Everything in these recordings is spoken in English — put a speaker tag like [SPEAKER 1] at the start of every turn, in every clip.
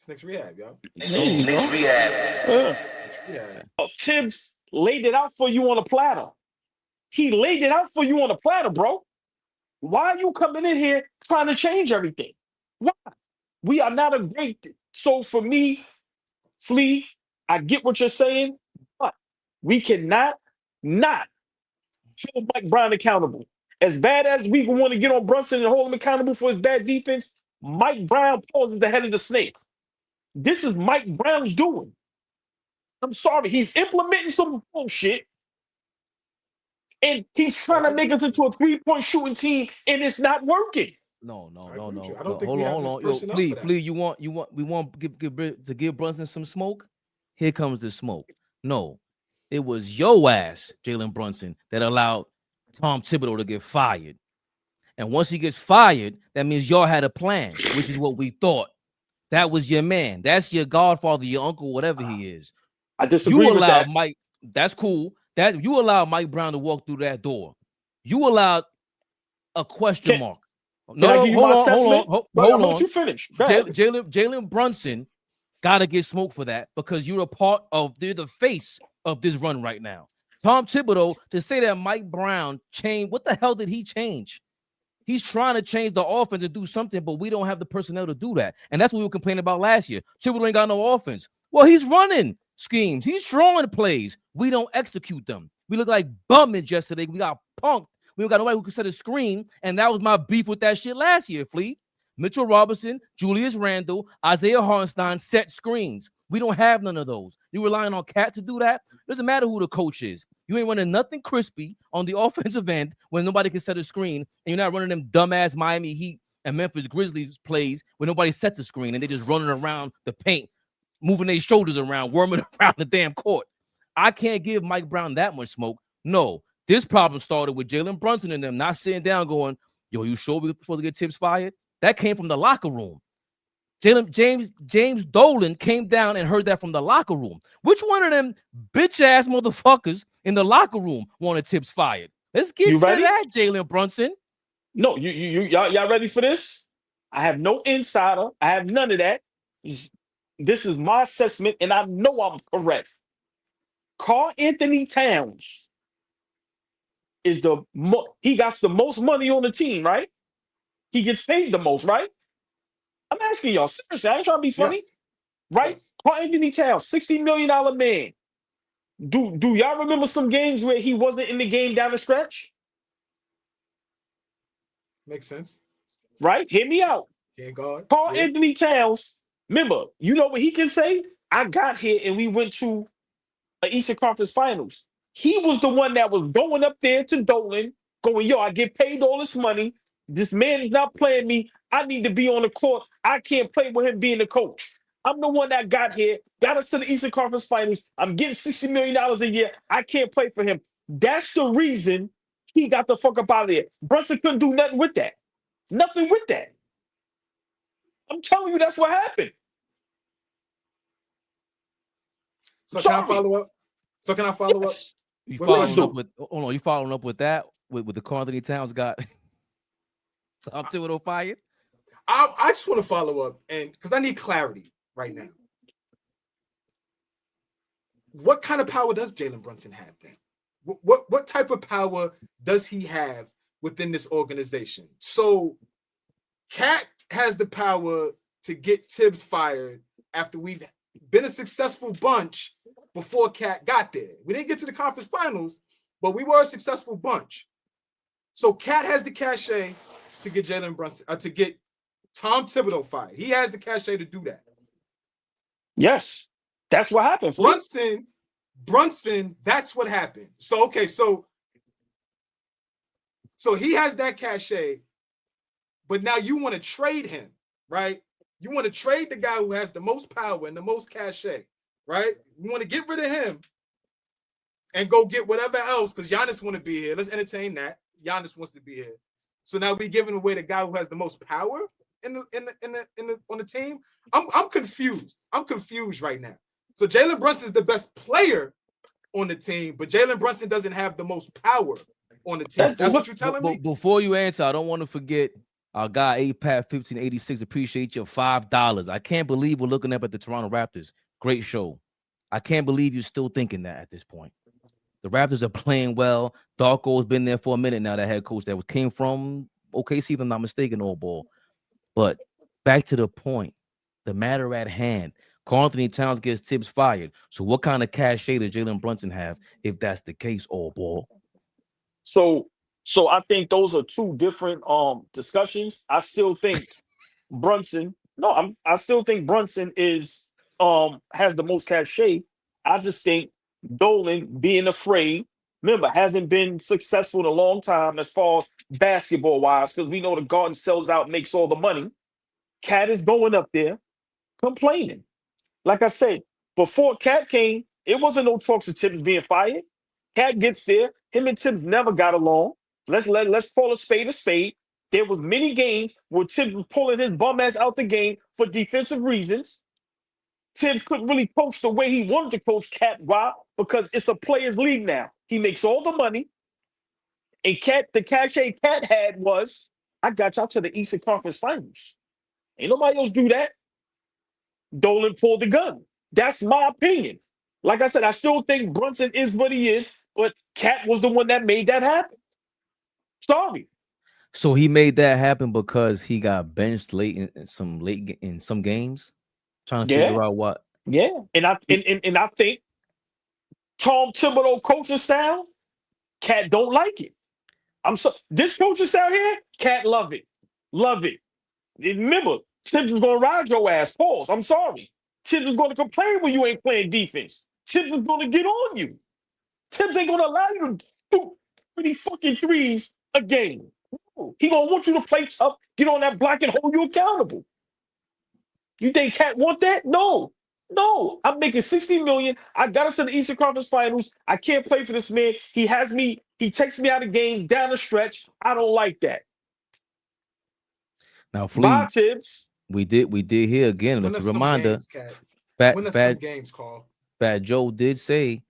[SPEAKER 1] It's Knicks Rehab, yo.
[SPEAKER 2] Knicks Rehab.
[SPEAKER 3] Tibbs laid it out for you on a platter. He laid it out for you on a platter, bro. Why are you coming in here trying to change everything? Why? We are not a great. So for me, Flea, I get what you're saying, but we cannot not hold Mike Brown accountable. As bad as we want to get on Brunson and hold him accountable for his bad defense, Mike Brown poses the head of the snake. This is Mike Brown's doing. I'm sorry, he's implementing some bullshit, and he's trying to make us into a three-point shooting team, and it's not working.
[SPEAKER 4] No.
[SPEAKER 1] I don't think
[SPEAKER 4] hold
[SPEAKER 1] we
[SPEAKER 4] on.
[SPEAKER 1] have this
[SPEAKER 4] Yo,
[SPEAKER 1] personnel for that.
[SPEAKER 4] Flea, we want to give Brunson some smoke. Here comes the smoke. No, it was your ass, Jalen Brunson, that allowed Tom Thibodeau to get fired. And once he gets fired, that means y'all had a plan, which is what we thought. That was your man. That's your godfather, your uncle, whatever he is.
[SPEAKER 3] I disagree with that.
[SPEAKER 4] Mike. That's cool. That you allowed Mike Brown to walk through that door. You allowed a question mark.
[SPEAKER 3] Hold on. Let you finish.
[SPEAKER 4] Jalen Brunson got to get smoked for that because you're a part of the face of this run right now. Tom Thibodeau, to say that Mike Brown changed, what the hell did he change? He's trying to change the offense and do something, but we don't have the personnel to do that. And that's what we were complaining about last year. Thibodeau ain't got no offense. Well, he's running schemes. He's drawing plays. We don't execute them. We look like bumming yesterday. We got punked. We don't got nobody who could set a screen, and that was my beef with that shit last year, Flea. Mitchell Robinson, Julius Randle, Isaiah Hartenstein set screens. We don't have none of those. You relying on Cat to do that? Doesn't matter who the coach is. You ain't running nothing crispy on the offensive end when nobody can set a screen, and you're not running them dumbass Miami Heat and Memphis Grizzlies plays when nobody sets a screen and they just running around the paint, moving their shoulders around, worming around the damn court. I can't give Mike Brown that much smoke. No, this problem started with Jalen Brunson and them not sitting down going, yo, you sure we're supposed to get Tibbs fired? That came from the locker room. James Dolan came down and heard that from the locker room. Which one of them bitch-ass motherfuckers in the locker room wanted Tibbs fired? Let's get to that, Jalen Brunson.
[SPEAKER 3] No, y'all ready for this? I have no insider. I have none of that. This is my assessment, and I know I'm correct. Karl-Anthony Towns is he got the most money on the team, right? He gets paid the most, right? I'm asking y'all seriously. I ain't trying to be funny, right? Yes. Karl-Anthony Towns, $60 million man. Do y'all remember some games where he wasn't in the game down the stretch?
[SPEAKER 1] Makes sense,
[SPEAKER 3] right? Hear me out. Karl-Anthony Towns. Remember, you know what he can say? I got here and we went to an Eastern Conference Finals. He was the one that was going up there to Dolan, going, yo, I get paid all this money. This man is not playing me. I need to be on the court. I can't play with him being the coach. I'm the one that got here, got us to the Eastern Conference Finals. I'm getting $60 million a year. I can't play for him. That's the reason he got the fuck up out of there. Brunson couldn't do nothing with that. Nothing with that. I'm telling you, that's what happened.
[SPEAKER 1] So can I follow up? Yes.
[SPEAKER 4] You following up with that? With the Karl-Anthony Towns got Tom Thibodeau fired?
[SPEAKER 1] I just want to follow up, and because I need clarity right now. What kind of power does Jalen Brunson have then? What type of power does he have within this organization? So Cat has the power to get Tibbs fired after we've been a successful bunch before Cat got there. We didn't get to the conference finals, but we were a successful bunch. So Cat has the cachet to get Jalen Brunson, to get Tom Thibodeau fired. He has the cachet to do that.
[SPEAKER 3] Yes, that's what happened.
[SPEAKER 1] Brunson, that's what happened. So okay, so he has that cachet, but now you want to trade him, right? You want to trade the guy who has the most power and the most cachet, right? You want to get rid of him and go get whatever else because Giannis want to be here. Let's entertain that. Giannis wants to be here. So now we're giving away the guy who has the most power on the team. I'm confused. I'm confused right now. So Jalen Brunson is the best player on the team, but Jalen Brunson doesn't have the most power on the team. That's what you're telling me?
[SPEAKER 4] Before you answer, I don't want to forget Our guy APAT1586, appreciate your $5. I can't believe we're looking up at the Toronto Raptors. Great show. I can't believe you're still thinking that at this point. The Raptors are playing well. Darko's been there for a minute now, the head coach that came from OKC, if I'm not mistaken, all ball. But back to the point, the matter at hand. Karl-Anthony Towns gets Tibbs fired. So what kind of cachet does Jalen Brunson have if that's the case, all ball?
[SPEAKER 3] So I think those are two different discussions. I still think Brunson. No, I still think Brunson is has the most cachet. I just think Dolan being afraid, remember, hasn't been successful in a long time as far as basketball wise, because we know the Garden sells out, makes all the money. Cat is going up there complaining. Like I said, before Cat came, it wasn't no talks of Tibbs being fired. Cat gets there. Him and Tibbs never got along. Let's call a spade a spade. There was many games where Tibbs was pulling his bum ass out the game for defensive reasons. Tibbs couldn't really coach the way he wanted to coach Cat. Why? Because it's a players' league now. He makes all the money. And the cachet Cat had was, I got y'all to the Eastern Conference Finals. Ain't nobody else do that. Dolan pulled the gun. That's my opinion. Like I said, I still think Brunson is what he is, but Cat was the one that made that happen. Sorry.
[SPEAKER 4] So he made that happen because he got benched late in some games, trying to figure out what.
[SPEAKER 3] Yeah, and I think Tom Thibodeau coaching style, Cat don't like it. This coaching style here, Cat love it. Remember, Tibbs was gonna ride your ass. Pause. I'm sorry. Tibbs was gonna complain when you ain't playing defense. Tibbs was gonna get on you. Tibbs ain't gonna allow you to do 30 fucking threes a game. He gonna want you to play tough, get on that block, and hold you accountable. You think Cat want that? No. I'm making $60 million. I got us to the Eastern Conference Finals. I can't play for this man. He takes me out of games down the stretch. I don't like that.
[SPEAKER 4] Now, Flea,
[SPEAKER 3] bye, Tibbs.
[SPEAKER 4] We did hear again. It's a reminder.
[SPEAKER 1] Games, Carl.
[SPEAKER 4] Fat Joe did say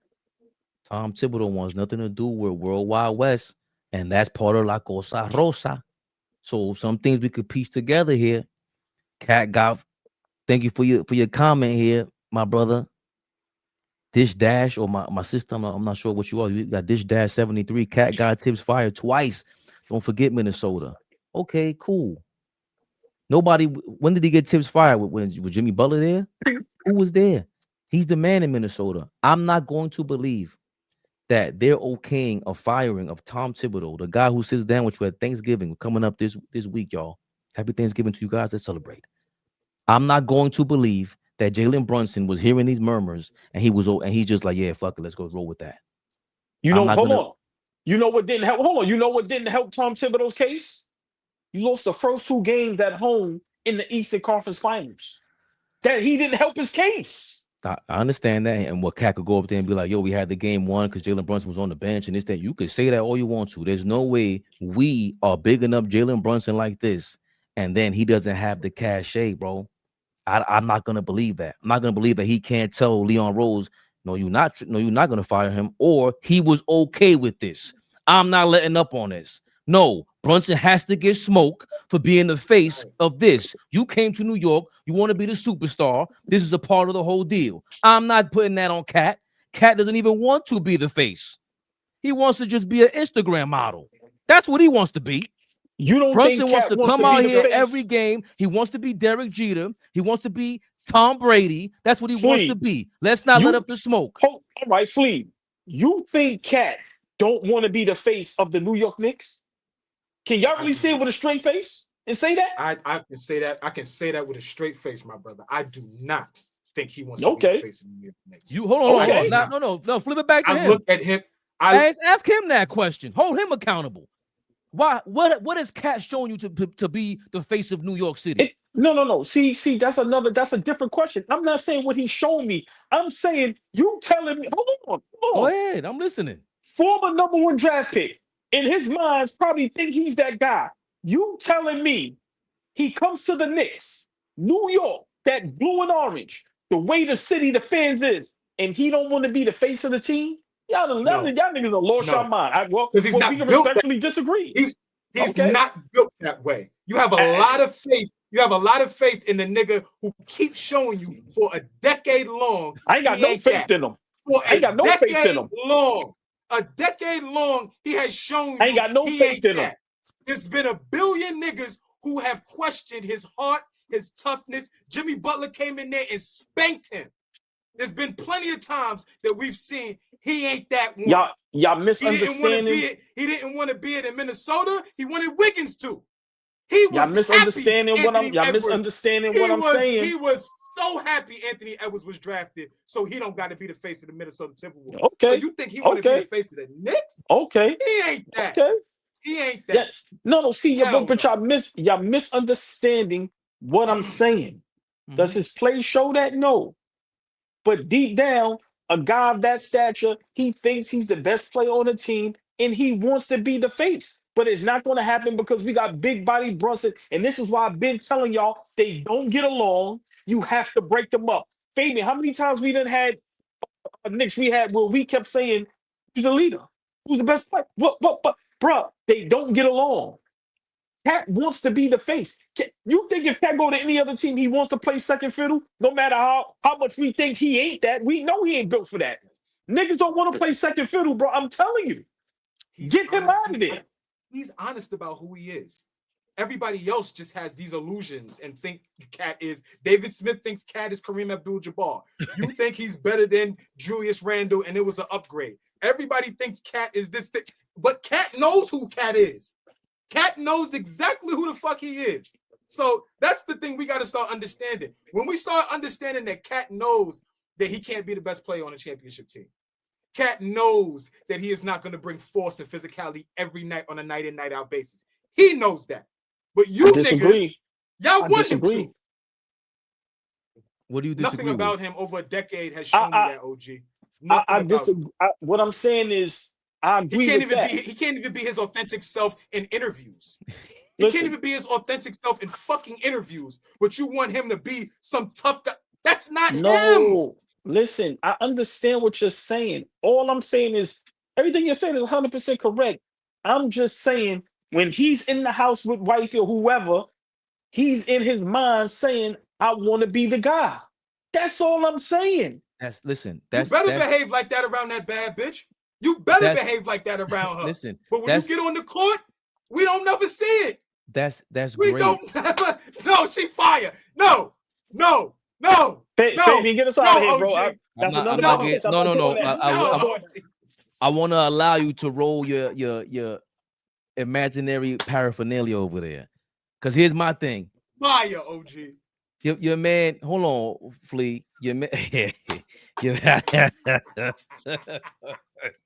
[SPEAKER 4] Tom Thibodeau wants nothing to do with World Wide West, and that's part of La Cosa Rosa. So some things we could piece together here. Cat got. Thank you for your comment here, my brother. Dish Dash or my sister. I'm not sure what you are. You got Dish Dash 73. Cat got Tibbs fired twice. Don't forget Minnesota. Okay, cool. Nobody. When did he get Tibbs fired? Was Jimmy Butler there? Who was there? He's the man in Minnesota. I'm not going to believe that they're okaying a firing of Tom Thibodeau, the guy who sits down with you at Thanksgiving coming up this week, y'all. Happy Thanksgiving to you guys that celebrate. I'm not going to believe that Jalen Brunson was hearing these murmurs and he's just like, yeah, fuck it, let's go roll with that.
[SPEAKER 3] Hold on. You know what didn't help? Hold on. You know what didn't help Tom Thibodeau's case? You lost the first two games at home in the Eastern Conference Finals. That he didn't help his case.
[SPEAKER 4] I understand that, and what Cat could go up there and be like, yo, we had the game won because Jalen Brunson was on the bench and this, that. You could say that all you want to. There's no way we are big enough Jalen Brunson like this, and then he doesn't have the cachet, bro. I'm not gonna believe that. I'm not gonna believe that he can't tell Leon Rose, no, you're not gonna fire him, or he was okay with this. I'm not letting up on this. No, Brunson has to get smoke for being the face of this. You came to New York, you want to be the superstar. This is a part of the whole deal. I'm not putting that on Cat. Cat doesn't even want to be the face. He wants to just be an Instagram model. That's what he wants to be.
[SPEAKER 3] You don't
[SPEAKER 4] Brunson
[SPEAKER 3] think
[SPEAKER 4] wants to come out here every
[SPEAKER 3] game.
[SPEAKER 4] game. He wants to be Derek Jeter. He wants to be Tom Brady. That's what he wants to be. Let's not let up the smoke.
[SPEAKER 3] All right, Flea. You think Cat don't want to be the face of the New York Knicks? Can y'all really say it with a straight face and say that?
[SPEAKER 1] I can say that. I can say that with a straight face, my brother. I do not think he wants to be the face of the New York Knicks.
[SPEAKER 4] You hold on. No. Flip it back to him.
[SPEAKER 1] I look at him.
[SPEAKER 4] Ask him that question. Hold him accountable. Why? What has Cat shown you to be the face of New York City?
[SPEAKER 3] No. See, that's a different question. I'm not saying what he's shown me. I'm saying you telling me. Hold on.
[SPEAKER 4] Go ahead. I'm listening.
[SPEAKER 3] Former #1 draft pick. In his mind, probably think he's that guy. You telling me he comes to the Knicks, New York, that blue and orange, the way the city, the fans is, and he don't want to be the face of the team? Y'all niggas have lost your mind.
[SPEAKER 1] Because he's not
[SPEAKER 3] we can
[SPEAKER 1] built
[SPEAKER 3] respectfully disagree.
[SPEAKER 1] He's not built that way. You have a lot of faith. You have a lot of faith in the nigga who keeps showing you for a decade long.
[SPEAKER 3] I ain't got no faith in him.
[SPEAKER 1] For
[SPEAKER 3] I ain't got no faith in him.
[SPEAKER 1] A decade long, he has shown you
[SPEAKER 3] I ain't got no faith in him.
[SPEAKER 1] There's been a billion niggas who have questioned his heart, his toughness. Jimmy Butler came in there and spanked him. There's been plenty of times that we've seen he ain't that one.
[SPEAKER 3] Y'all misunderstanding.
[SPEAKER 1] He didn't want to be it in Minnesota. He wanted Wiggins to. He was
[SPEAKER 3] y'all misunderstanding
[SPEAKER 1] happy
[SPEAKER 3] what I'm. Y'all
[SPEAKER 1] Edwards.
[SPEAKER 3] misunderstanding what I'm saying.
[SPEAKER 1] He was so happy Anthony Edwards was drafted, so he don't got to be the face of the Minnesota Timberwolves.
[SPEAKER 3] Okay.
[SPEAKER 1] So you think he want to be the face of the Knicks?
[SPEAKER 3] Okay.
[SPEAKER 1] He ain't that.
[SPEAKER 3] Okay.
[SPEAKER 1] He ain't that.
[SPEAKER 3] Yeah. No. See, but y'all misunderstanding what I'm saying. Does his play show that? No. But deep down, a guy of that stature, he thinks he's the best player on the team, and he wants to be the face. But it's not going to happen because we got big body Brunson. And this is why I've been telling y'all they don't get along. You have to break them up. Fabian, how many times we done had a Knicks Rehab where we kept saying, who's the leader? Who's the best player? But, bruh, they don't get along. Cat wants to be the face. You think if Cat go to any other team, he wants to play second fiddle? No matter how much we think he ain't that, we know he ain't built for that. Niggas don't want to play second fiddle, bro. I'm telling you. Get him out of there.
[SPEAKER 1] He's honest about who he is. Everybody else just has these illusions and think Cat is. David Smith thinks Cat is Kareem Abdul-Jabbar. You think he's better than Julius Randle, and it was an upgrade. Everybody thinks Cat is this thing, but Cat knows who Cat is. Cat knows exactly who the fuck he is. So that's the thing we got to start understanding. When we start understanding that Cat knows that he can't be the best player on a championship team. Cat knows that he is not going to bring force and physicality every night on a night in, night out basis. He knows that. But you niggas, y'all want him to.
[SPEAKER 4] What do you disagree
[SPEAKER 1] Nothing about him over a decade has shown me that, OG.
[SPEAKER 3] I disagree. What I'm saying is, I agree with that.
[SPEAKER 1] He can't even be his authentic self in interviews. He can't even be his authentic self in fucking interviews. But you want him to be some tough guy. That's not him.
[SPEAKER 3] Listen, I understand what you're saying. All I'm saying is everything you're saying is 100% correct. I'm just saying when he's in the house with wifey or whoever, he's in his mind saying, I want to be the guy. That's all I'm saying.
[SPEAKER 1] You better behave like that around that bad bitch. You better behave like that around her.
[SPEAKER 4] Listen,
[SPEAKER 1] but when you get on the court, we don't never see it.
[SPEAKER 4] That's
[SPEAKER 1] we
[SPEAKER 4] great.
[SPEAKER 1] Don't never. No, she fire. No.
[SPEAKER 3] Fabian, get us out of here, bro.
[SPEAKER 4] I want to allow you to roll your imaginary paraphernalia over there. Because here's my thing.
[SPEAKER 1] Fire, OG.
[SPEAKER 4] Your man, hold on, Flea. Your man.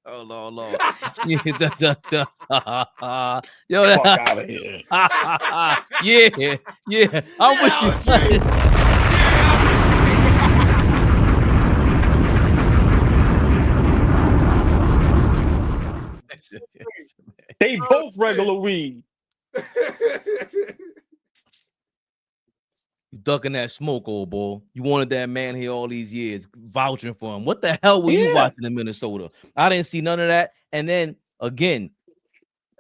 [SPEAKER 4] Hold on. Yo,
[SPEAKER 3] fuck out of here.
[SPEAKER 4] Yeah. I'm with you.
[SPEAKER 3] They both regular weed.
[SPEAKER 4] You ducking that smoke, old boy. You wanted that man here all these years, vouching for him. What the hell were you watching in Minnesota? I didn't see none of that. And then again,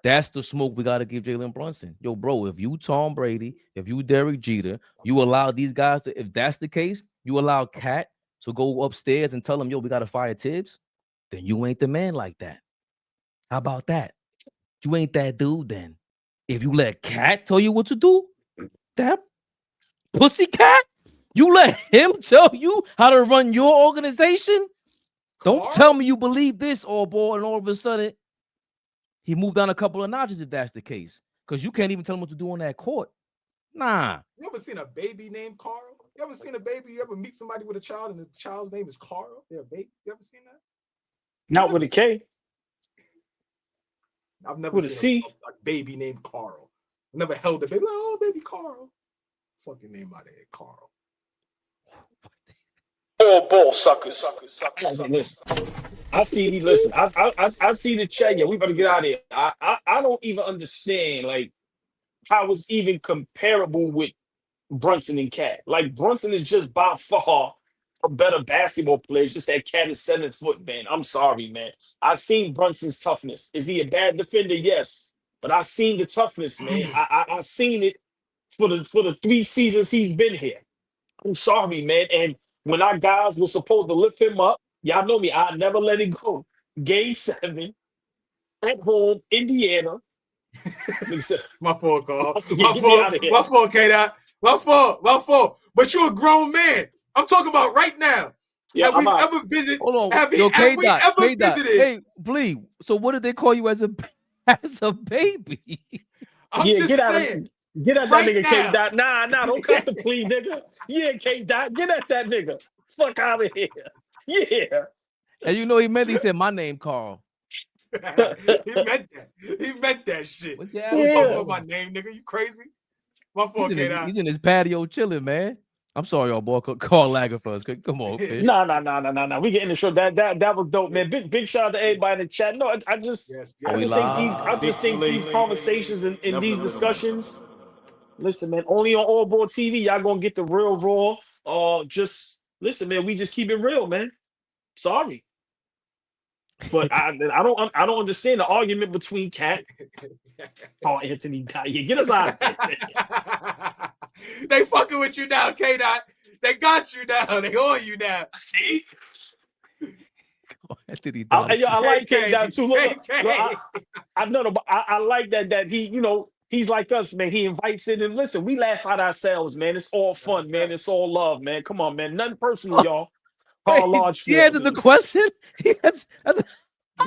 [SPEAKER 4] that's the smoke we got to give Jalen Brunson. Yo, bro, if you Tom Brady, if you Derek Jeter, you allow these guys to, if that's the case, you allow Cat to go upstairs and tell him, yo, we got to fire Tibs, then you ain't the man like that. How about that? You ain't that dude then. If you let Cat tell you what to do, that pussycat, you let him tell you how to run your organization? Don't tell me you believe this, old boy, and all of a sudden he moved down a couple of notches if that's the case. Because you can't even tell him what to do on that court. Nah.
[SPEAKER 1] You ever seen a baby named Carl? You ever seen a baby? You ever meet somebody with a child and the child's name is Carl? They're a baby. You ever seen that?
[SPEAKER 3] Not with a K.
[SPEAKER 1] I've never seen a baby named Carl. I never held a baby. Like, oh, baby Carl. Fucking name out of here, Carl.
[SPEAKER 2] All ball suckers.
[SPEAKER 3] Listen, I see. Listen, I see the chat. Yeah, we better get out of here. I don't even understand like how it's even comparable with Brunson and Cat. Like Brunson is just by far a better basketball player. It's just that Cat is 7 foot, man. I'm sorry, man. I've seen Brunson's toughness. Is he a bad defender? Yes, but I've seen the toughness, man. I seen it for the 3 seasons he's been here. I'm sorry, man. And when our guys were supposed to lift him up, y'all know me, I never let it go. Game 7 at home, Indiana.
[SPEAKER 1] My fault, Carl.
[SPEAKER 3] Yeah, get me out of here.
[SPEAKER 1] My fault, K-Dot. My fault. But you're a grown man. I'm talking about right now.
[SPEAKER 3] Yeah,
[SPEAKER 1] have we ever visited?
[SPEAKER 4] Hold on.
[SPEAKER 1] Have we
[SPEAKER 4] K-Dot,
[SPEAKER 1] ever
[SPEAKER 4] K-Dot.
[SPEAKER 1] visited?
[SPEAKER 4] Hey, Blee. So what did they call you as a baby?
[SPEAKER 1] I'm
[SPEAKER 3] Yeah,
[SPEAKER 1] just saying.
[SPEAKER 3] Get at
[SPEAKER 1] right
[SPEAKER 3] that nigga,
[SPEAKER 1] now.
[SPEAKER 3] K-Dot. Nah, don't cut the plea, nigga. Yeah, K-Dot. Get at that nigga. Fuck out of here. Yeah.
[SPEAKER 4] And you know he said my name, Carl.
[SPEAKER 1] He meant that. He meant that shit.
[SPEAKER 4] What's your
[SPEAKER 1] Don't talk
[SPEAKER 3] Yeah.
[SPEAKER 1] about my name, nigga. You crazy? My fault, K-Dot.
[SPEAKER 4] He's in his patio chilling, man. I'm sorry, y'all boy. Carl Lagerfeld. Come on, fish.
[SPEAKER 3] Nah. We getting the show. That was dope, man. Big shout out to everybody in the chat. No, I just think these conversations and these discussions. Listen, man, only on ALLBALL TV, y'all gonna get the real raw. Just listen, man. We just keep it real, man. Sorry. But I don't understand the argument between Cat, Karl-Anthony Towns. Yeah, get us out of here.
[SPEAKER 1] They fucking with you now, K-Dot. They got you now. They on you now.
[SPEAKER 3] See?
[SPEAKER 4] Anthony
[SPEAKER 3] I like
[SPEAKER 1] KK.
[SPEAKER 3] K-Dot too. Look,
[SPEAKER 1] KK.
[SPEAKER 3] I know, but I like that he, he's like us, man. He invites in and listen, we laugh at ourselves, man. It's all fun, man. It's all love, man. Come on, man. Nothing personal, y'all.
[SPEAKER 4] He answered the question.
[SPEAKER 1] He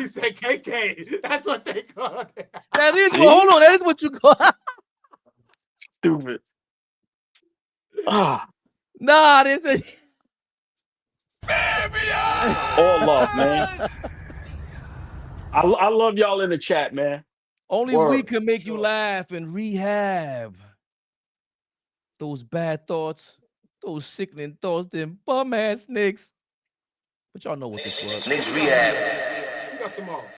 [SPEAKER 1] said KK. That's what they call it.
[SPEAKER 4] That is. Well, hold on. That is what you call.
[SPEAKER 3] Stupid.
[SPEAKER 4] Nah, this is
[SPEAKER 3] all love, man. I love y'all in the chat, man.
[SPEAKER 4] only we can make you laugh and rehab those bad thoughts, those sickening thoughts, them bum ass Knicks. But y'all know what this was.
[SPEAKER 2] Knicks Rehab.
[SPEAKER 1] We got tomorrow.